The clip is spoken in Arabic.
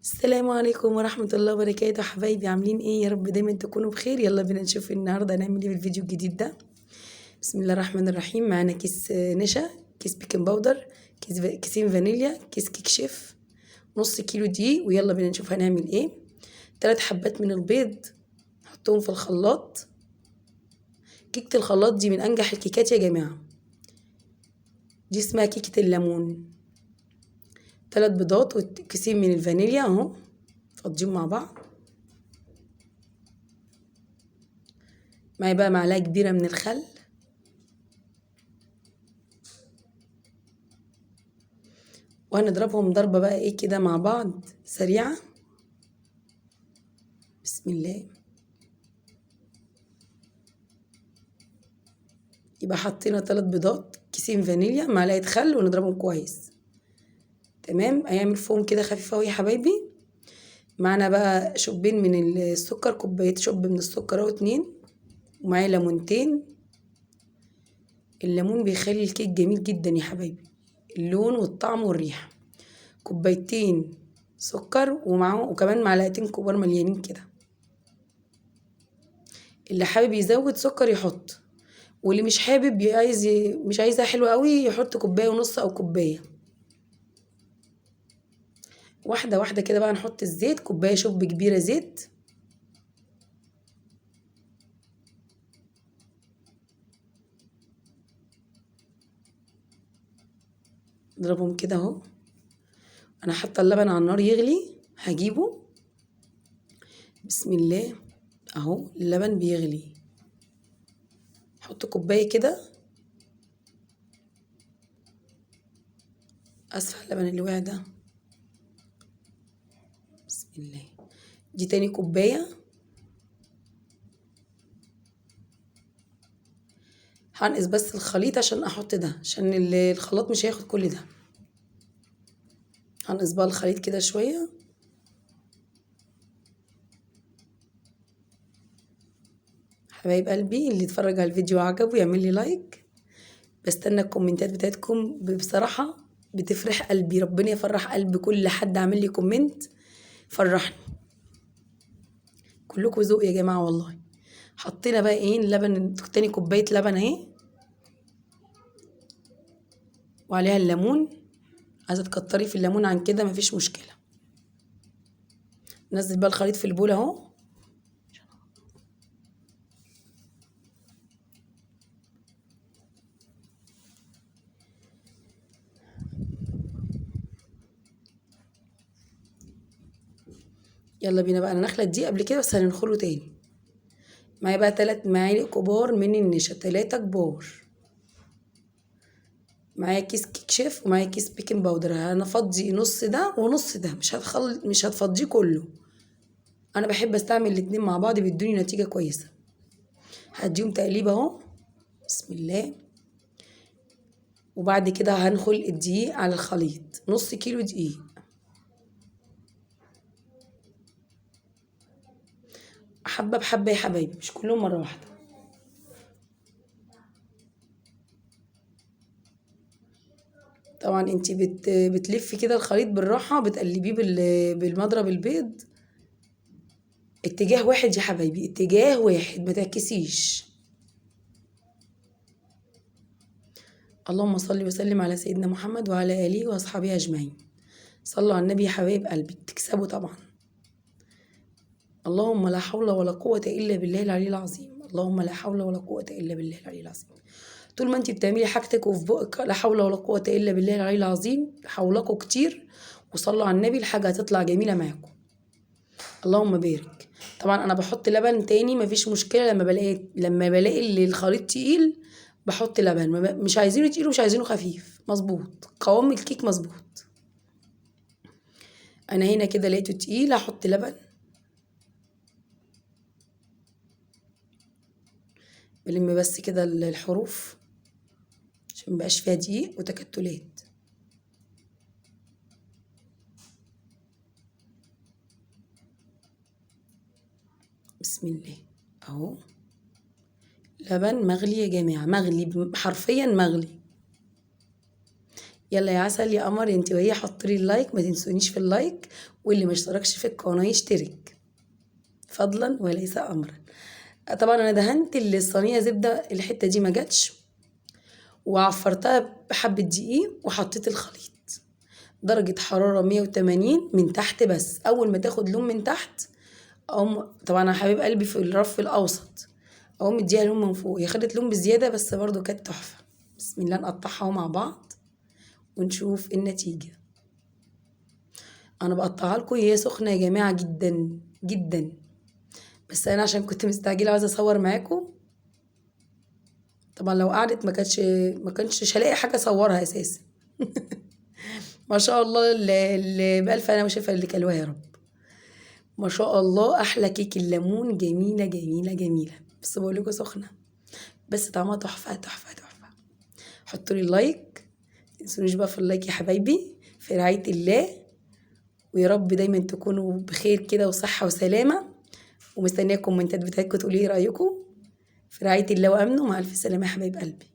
السلام عليكم ورحمة الله وبركاته، حبايبي عاملين ايه؟ يا رب دايما تكونوا بخير. يلا بينا نشوف النهارده هنعمل ايه في الفيديو الجديد ده. بسم الله الرحمن الرحيم. معانا كيس نشا، كيس بيكنج باودر، كيسين فانيليا، كيس كيك شيف، نص كيلو دقيق. ويلا بينا نشوف هنعمل ايه. 3 حبات من البيض نحطهم في الخلاط. كيكة الخلاط دي من انجح الكيكات يا جماعة، دي اسمها كيكة الليمون. 3 بيضات وكيسين من الفانيليا اهو فاضيين مع بعض. معايا بقى معلقة كبيرة من الخل، وهنضربهم ضربة بقى ايه كده مع بعض سريعة. بسم الله. يبقى حطينا 3 بيضات، كيسين فانيليا، معلقة خل، ونضربهم كويس. تمام، هيعمل فوم كده خفيف اوي يا حبايبي. معانا بقى شوبين من السكر، كوباية شوب من السكر اهو 2، ومعايا ليمونتين. الليمون بيخلي الكيك جميل جدا يا حبايبي، اللون والطعم والريحة. كوبايتين سكر ومعاهم وكمان معلقتين كبار مليانين كده. اللي حابب يزود سكر يحط، واللي مش حابب مش عايزها حلوة قوي يحط كوباية ونص او كوباية. واحدة واحدة كده بقى نحط الزيت، كوباية شوب كبيرة زيت. اضربهم كده اهو. انا حاطة اللبن على النار يغلي، هجيبه. بسم الله. اهو اللبن بيغلي، حط كوباية كده. اسفة اللبن اللي وقع ده. بسم الله. دي تاني كوباية. هنقص بس الخليط عشان احط ده، عشان الخلاط مش هياخد كل ده. هنقص بقى الخليط كده شوية. حبايب قلبي، اللي يتفرج على الفيديو وعجبه يعمل لي لايك. بستنى الكومنتات بتاعتكم، بصراحة بتفرح قلبي. ربنا يفرح قلب كل حد عامل لي كومنت، فرحني. كلكم ذوق يا جماعة والله. حطينا بقى ايه اللبن، تاني كوباية لبن اهي، وعليها الليمون. عايزة تكتري في الليمون عن كده مفيش مشكلة. نزل بقى الخليط في البول اهو. يلا بينا بقى، انا نخلة دي قبل كده بس هننخله تاني. معايا بقى 3 معالق كبار من النشا، 3 كبار. معايا كيس كيك شيف، ومعايا كيس بيكنج باودر. انا افضي نص ده ونص ده، مش هتفضيه كله. انا بحب استعمل الاتنين مع بعض، بيدوني نتيجة كويسة. هديهم تقليبه اهو. بسم الله. وبعد كده هنخل الدقيق على الخليط، نص كيلو دقيق. حبة بحبة يا حبايبي، مش كلهم مرة واحدة. طبعا انتي بتلفي كده الخليط بالراحة، بتقلبيه بالمضرب البيض. اتجاه واحد يا حبايبي، اتجاه واحد، ما تعكسيش. اللهم صل وسلم على سيدنا محمد وعلى آله وأصحابه أجمعين. صلوا على النبي يا حبايب قلبي، تكسبوا طبعا. اللهم لا حول ولا قوة إلا بالله العلي العظيم. اللهم لا حول ولا قوة إلا بالله العلي العظيم. طول ما انت بتعملي حاجتك وفي بقك لا حول ولا قوة إلا بالله العلي العظيم، حولكوا كتير. وصلوا على النبي، الحاجة هتطلع جميلة معاكم. اللهم بارك. طبعا أنا بحط لبن تاني مفيش مشكلة، لما بلاقي اللي الخليط تقيل بحط لبن. مش عايزينه تقيل ومش عايزينه خفيف، مظبوط قوام الكيك مظبوط. أنا هنا كده لقيته تقيل، هحط لبن. بلم بس كده الحروف عشان مبقاش فيها دقيق وتكتلات. بسم الله. اهو لبن مغلي يا جماعة، مغلي حرفيا مغلي. يلا يا عسل يا قمر انت وهي، حطوا لي اللايك، ما تنسونيش في اللايك، واللي ما اشتركش في القناه يشترك فضلا وليس امرا. طبعا انا دهنت الصينيه زبده، الحته دي ما جاتش، وعفرتها بحبه دقيق وحطيت الخليط. درجه حراره 180 من تحت، بس اول ما تاخد لون من تحت اقوم، طبعا انا حبيب قلبي في الرف الاوسط، اقوم مديها لون من فوق. هي خدت لون بزياده بس برضو كانت تحفه. بسم الله، نقطعها اهو مع بعض ونشوف النتيجه. انا بقطعها لكم هي سخنه يا جماعه جدا جدا، بس انا عشان كنت مستعجله عايزه اصور معاكم. طبعا لو قعدت ما كانش هلاقي حاجه اصورها اساسا. ما شاء الله، اللي بألف انا وشايفه اللي كلوها يا رب. ما شاء الله، احلى كيك الليمون، جميله جميله جميله، بس بقول لكم سخنه، بس طعمها تحفه تحفه تحفه. حطوا لي اللايك، متنسونيش بقى في اللايك يا حبايبي، في رعايه الله، ويا رب دايما تكونوا بخير كده وصحه وسلامه. ومستنيه الكومنتات بتاعتكم تقولوا ايه رايكم. في رعايه الله وامنه، مع الف سلامه يا حبايب قلبي.